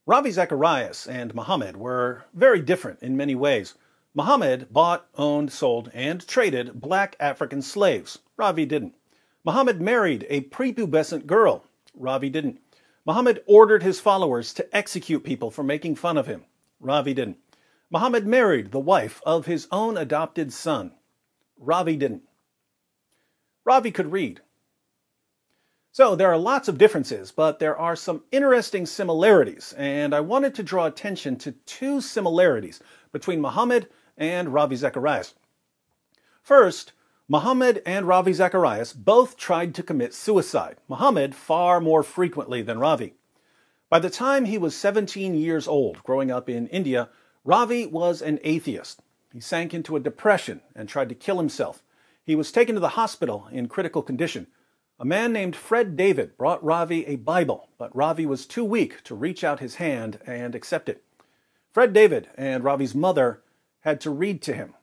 Ravi Zacharias and Muhammad were very different in many ways. Muhammad bought, owned, sold, and traded black African slaves. Ravi didn't. Muhammad married a prepubescent girl. Ravi didn't. Muhammad ordered his followers to execute people for making fun of him. Ravi didn't. Muhammad married the wife of his own adopted son. Ravi didn't. Ravi could read. So there are lots of differences, but there are some interesting similarities, and I wanted to draw attention to two similarities between Muhammad and Ravi Zacharias. First, Muhammad and Ravi Zacharias both tried to commit suicide, Muhammad far more frequently than Ravi. By the time he was 17 years old, growing up in India, Ravi was an atheist. He sank into a depression and tried to kill himself. He was taken to the hospital in critical condition. A man named Fred David brought Ravi a Bible, but Ravi was too weak to reach out his hand and accept it. Fred David and Ravi's mother had to read to him.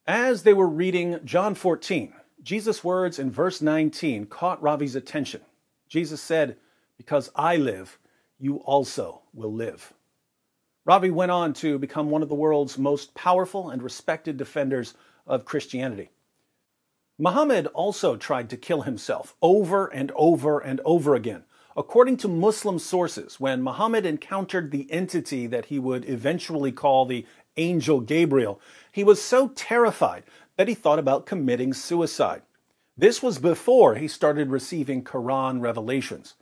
As they were reading John 14, Jesus' words in verse 19 caught Ravi's attention. Jesus said, "Because I live, you also will live." Ravi went on to become one of the world's most powerful and respected defenders of Christianity. Muhammad also tried to kill himself over and over and over again. According to Muslim sources, when Muhammad encountered the entity that he would eventually call the angel Gabriel, he was so terrified that he thought about committing suicide. This was before he started receiving Quran revelations.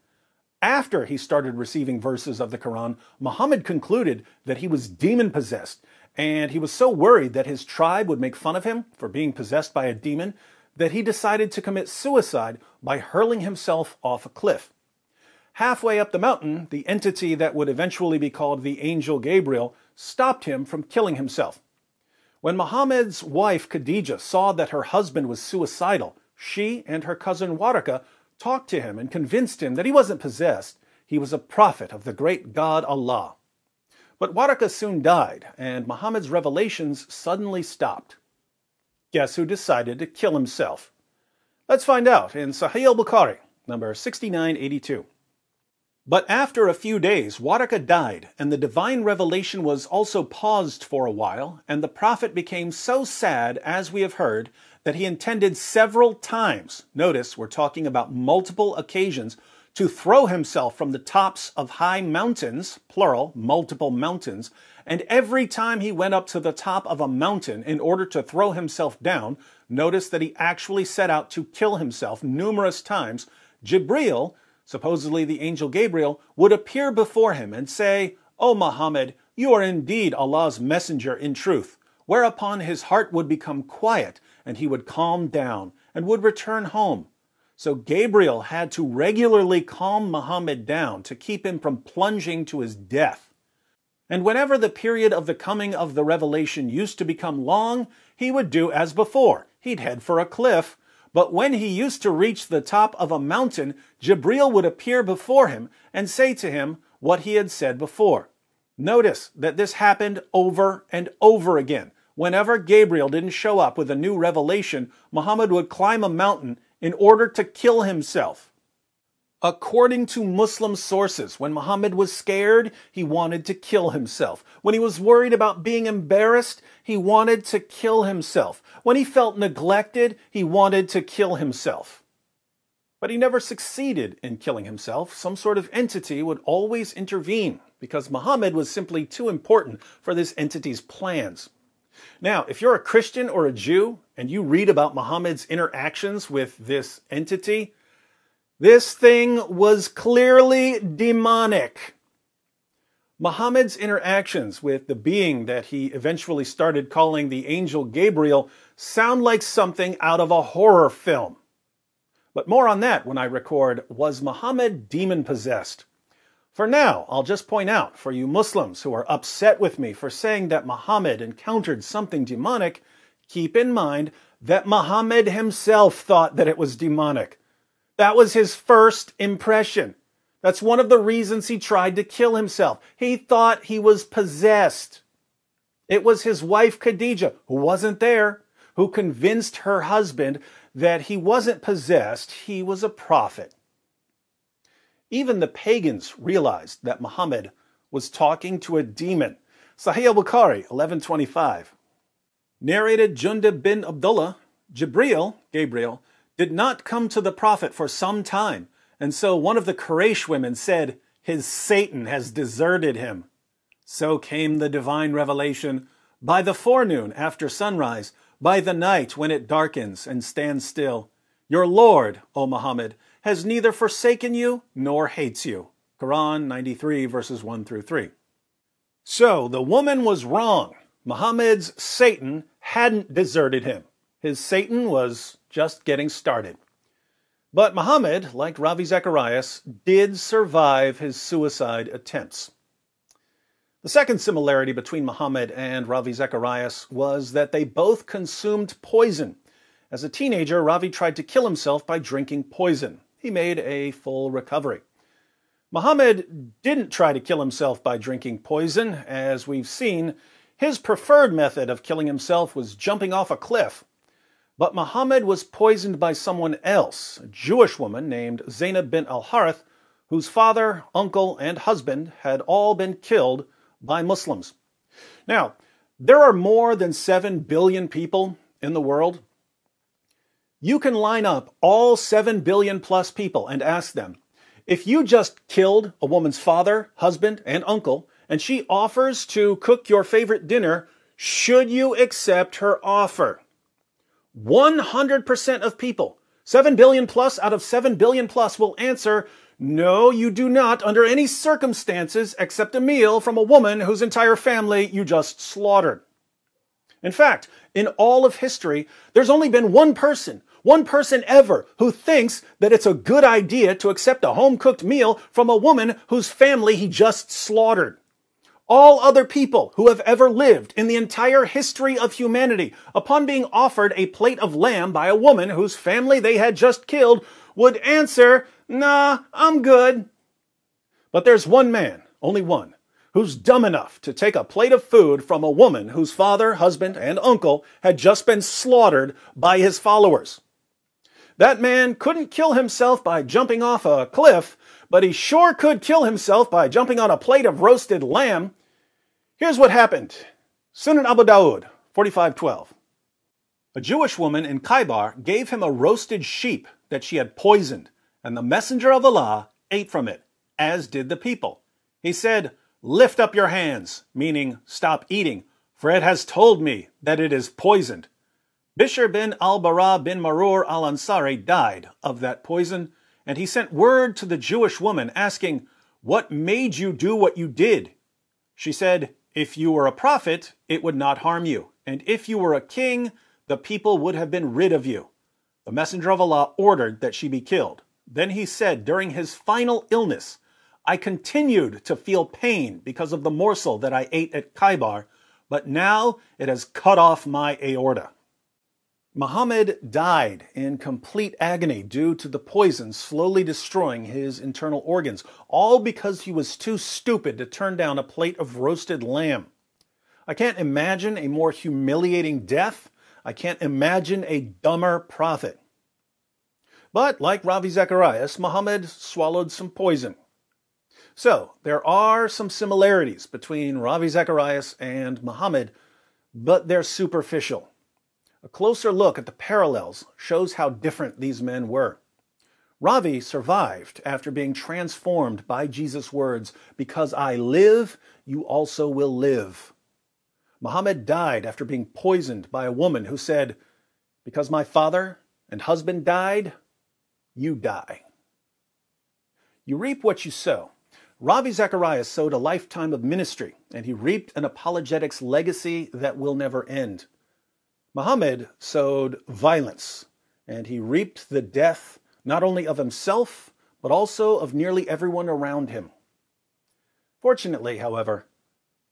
After he started receiving verses of the Quran, Muhammad concluded that he was demon-possessed, and he was so worried that his tribe would make fun of him for being possessed by a demon that he decided to commit suicide by hurling himself off a cliff. Halfway up the mountain, the entity that would eventually be called the angel Gabriel stopped him from killing himself. When Muhammad's wife Khadijah saw that her husband was suicidal, she and her cousin Waraka talked to him and convinced him that he wasn't possessed. He was a prophet of the great God Allah. But Waraka soon died, and Muhammad's revelations suddenly stopped. Guess who decided to kill himself? Let's find out in Sahih al-Bukhari, number 6982. But after a few days, Waraka died, and the divine revelation was also paused for a while, and the prophet became so sad, as we have heard, that he intended several times, notice we're talking about multiple occasions, to throw himself from the tops of high mountains, plural, multiple mountains, and every time he went up to the top of a mountain in order to throw himself down, notice that he actually set out to kill himself numerous times. Jibril, supposedly the angel Gabriel, would appear before him and say, "O Muhammad, you are indeed Allah's messenger in truth," whereupon his heart would become quiet and he would calm down and would return home. So Gabriel had to regularly calm Muhammad down to keep him from plunging to his death. And whenever the period of the coming of the revelation used to become long, he would do as before. He'd head for a cliff. But when he used to reach the top of a mountain, Jibril would appear before him and say to him what he had said before. Notice that this happened over and over again. Whenever Gabriel didn't show up with a new revelation, Muhammad would climb a mountain in order to kill himself. According to Muslim sources, when Muhammad was scared, he wanted to kill himself. When he was worried about being embarrassed, he wanted to kill himself. When he felt neglected, he wanted to kill himself. But he never succeeded in killing himself. Some sort of entity would always intervene because Muhammad was simply too important for this entity's plans. Now, if you're a Christian or a Jew and you read about Muhammad's interactions with this entity, this thing was clearly demonic. Muhammad's interactions with the being that he eventually started calling the angel Gabriel sound like something out of a horror film. But more on that when I record, was Muhammad demon-possessed? For now, I'll just point out, for you Muslims who are upset with me for saying that Muhammad encountered something demonic, keep in mind that Muhammad himself thought that it was demonic. That was his first impression. That's one of the reasons he tried to kill himself. He thought he was possessed. It was his wife Khadijah, who wasn't there, who convinced her husband that he wasn't possessed, he was a prophet. Even the pagans realized that Muhammad was talking to a demon. Sahih al-Bukhari, 1125. Narrated Jundub bin Abdullah, Gabriel, did not come to the Prophet for some time, and so one of the Quraysh women said, "His Satan has deserted him." So came the divine revelation, "By the forenoon after sunrise, by the night when it darkens and stands still, your Lord, O Muhammad, has neither forsaken you nor hates you." Quran 93 verses 1 through 3. So the woman was wrong. Muhammad's Satan hadn't deserted him. His Satan was just getting started. But Muhammad, like Ravi Zacharias, did survive his suicide attempts. The second similarity between Muhammad and Ravi Zacharias was that they both consumed poison. As a teenager, Ravi tried to kill himself by drinking poison. He made a full recovery. Muhammad didn't try to kill himself by drinking poison. As we've seen, his preferred method of killing himself was jumping off a cliff. But Muhammad was poisoned by someone else, a Jewish woman named Zainab bint al-Harith, whose father, uncle, and husband had all been killed by Muslims. Now, there are more than 7 billion people in the world. You can line up all 7 billion plus people and ask them, if you just killed a woman's father, husband, and uncle, and she offers to cook your favorite dinner, should you accept her offer? 100% of people, 7 billion plus out of 7 billion plus, will answer, no, you do not, under any circumstances, accept a meal from a woman whose entire family you just slaughtered. In fact, in all of history, there's only been one person ever who thinks that it's a good idea to accept a home-cooked meal from a woman whose family he just slaughtered. All other people who have ever lived in the entire history of humanity, upon being offered a plate of lamb by a woman whose family they had just killed, would answer, nah, I'm good. But there's one man, only one, who's dumb enough to take a plate of food from a woman whose father, husband, and uncle had just been slaughtered by his followers. That man couldn't kill himself by jumping off a cliff, but he sure could kill himself by jumping on a plate of roasted lamb. Here's what happened. Sunan Abu Dawud, 4512. A Jewish woman in Khaybar gave him a roasted sheep that she had poisoned, and the messenger of Allah ate from it, as did the people. He said, "Lift up your hands," meaning stop eating, "for it has told me that it is poisoned." Bishr bin al-Bara bin Marur al-Ansari died of that poison, and he sent word to the Jewish woman asking, "What made you do what you did?" She said, "If you were a prophet, it would not harm you, and if you were a king, the people would have been rid of you." The messenger of Allah ordered that she be killed. Then he said during his final illness, "I continued to feel pain because of the morsel that I ate at Khaybar, but now it has cut off my aorta." Muhammad died in complete agony due to the poison slowly destroying his internal organs, all because he was too stupid to turn down a plate of roasted lamb. I can't imagine a more humiliating death. I can't imagine a dumber prophet. But like Ravi Zacharias, Muhammad swallowed some poison. So there are some similarities between Ravi Zacharias and Muhammad, but they're superficial. A closer look at the parallels shows how different these men were. Ravi survived after being transformed by Jesus' words, "Because I live, you also will live." Muhammad died after being poisoned by a woman who said, "Because my father and husband died, you die." You reap what you sow. Ravi Zacharias sowed a lifetime of ministry, and he reaped an apologetics legacy that will never end. Muhammad sowed violence, and he reaped the death not only of himself, but also of nearly everyone around him. Fortunately, however,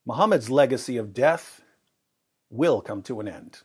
Muhammad's legacy of death will come to an end.